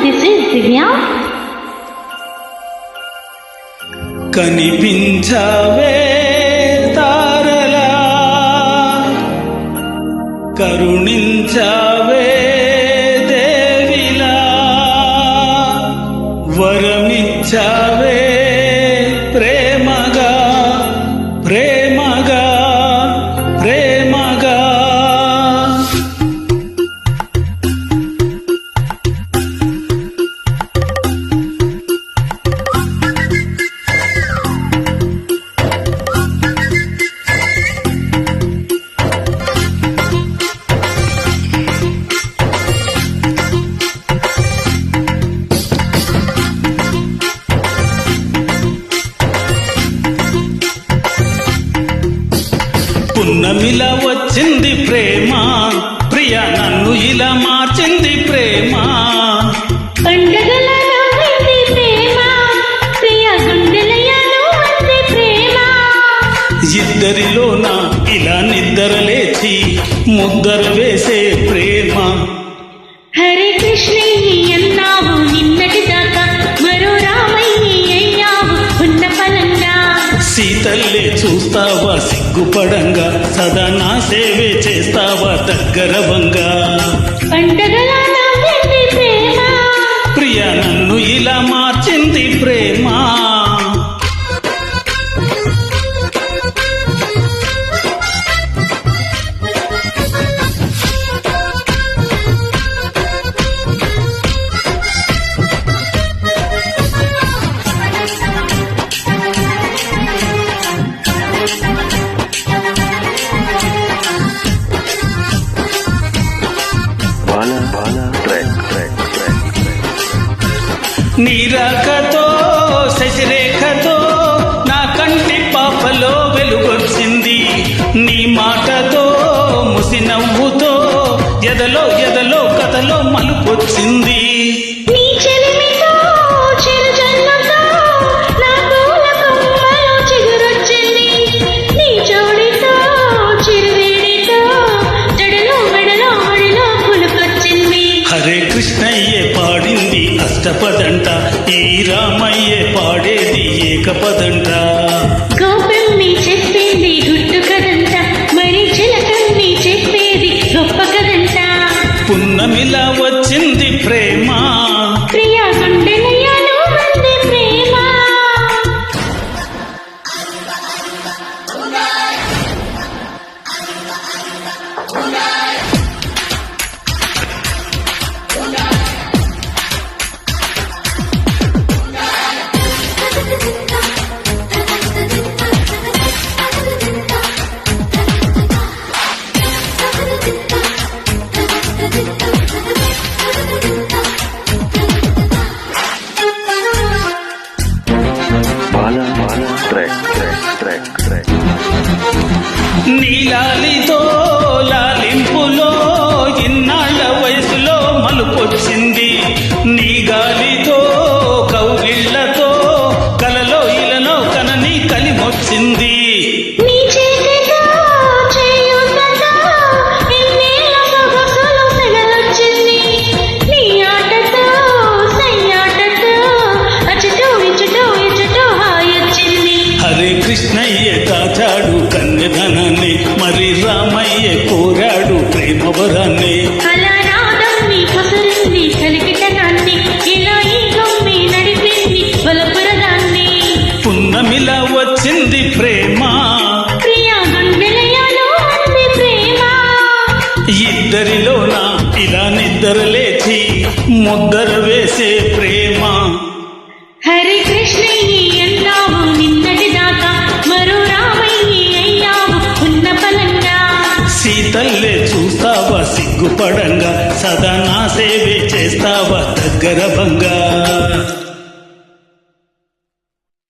this is Divya. కనిపించావే తారలా కరుణించావే దేవిలా వరమిచ్చావే ప్రేమగా ప్రేమగా ప్రేమగా పున్నమిలా వచ్చింది ప్రేమ ప్రియ నన్ను ఇలా మార్చింది ప్రేమ పండగలా నవ్వింది ప్రేమ ప్రియ గుండెలయ్యాను అంది ప్రేమ ఇద్దరిలోన ఇలా నిద్ర లేచి ముద్దర వేసే ప్రేమ హరే కృష్ణయ్య అన్నావు నిన్నటి దాకా మరో రామయ్య అయ్యావు ఉన్న పలంగా సీతల్లే చూస్తావా సిగ్గుపడంగా సదా నా సేవే చేస్తావా దగ్గర బంగా పండగలా నవ్వింది ప్రేమ ప్రియ నన్ను ఇలా మార్చింది ప్రేమ నీరాకతో శశిరేఖతో నా కంటి పాపలో వెలుగొచ్చింది నీ మాటతో ముసి నవ్వుతో ఎదలో ఎదలో కథలో మలుపొచ్చింది నీ చెలిమితో చిరు జన్మతో నా పూల కొమ్మలో చిగురొచ్చింది నీ జోడితో చిరువేడితో జడలో మెడలో ఒడిలో పులుకొచ్చింది హరే కృష్ణయ్యే పాడింది అష్టపదంట ఈ రామయ్యే పాడేది ఏకపదంట గోపెమ్మి చెప్పింది గుట్టు కదంట మరి చిలకమ్మి చెప్పేది గొప్ప కదంట పున్నమిలా వచ్చింది ప్రేమ ప్రియా గుండెలయ్యాను అంది ప్రేమ నీలాలితో లాలింపులో ఇన్నాళ్ల వయసులో మలుపొచ్చింది నీ గాలితో కౌగిళ్లతో కలలో ఇలలో కనని కలిమొచ్చింది నీ చేతితో చేయుతతో ఎన్నేళ్ళ సొగసులు సెగలొచ్చింది నీ ఆటతో సయ్యాటతో అచుటో ఇచుటో హాయొచ్చింది హరే కృష్ణయ్య దాచాడు కన్యధనాన్ని మరి రామయ్య కోరాడు ప్రేమ వరాన్ని అలా రాధమ్మి కొసరింది కలికిటనాన్ని ఇలా ఈ గమ్మి నడిపింది బలపురదాన్ని పున్నమిలా వచ్చింది ప్రేమ ప్రియా గుండెలయ్యాను అంది ప్రేమ ఇద్దరిలోన ఇలా నిద్ర లేచి ముద్దర వేసే ప్రేమ హరే కృష్ణయ్య అన్నావు నిన్నటి దాకా మరో రామయ్య అయ్యావు ఉన్న పలంగా సీతల్లే చూస్తావా సిగ్గుపడంగా సదా నా సేవే చేస్తావా దగ్గర బంగా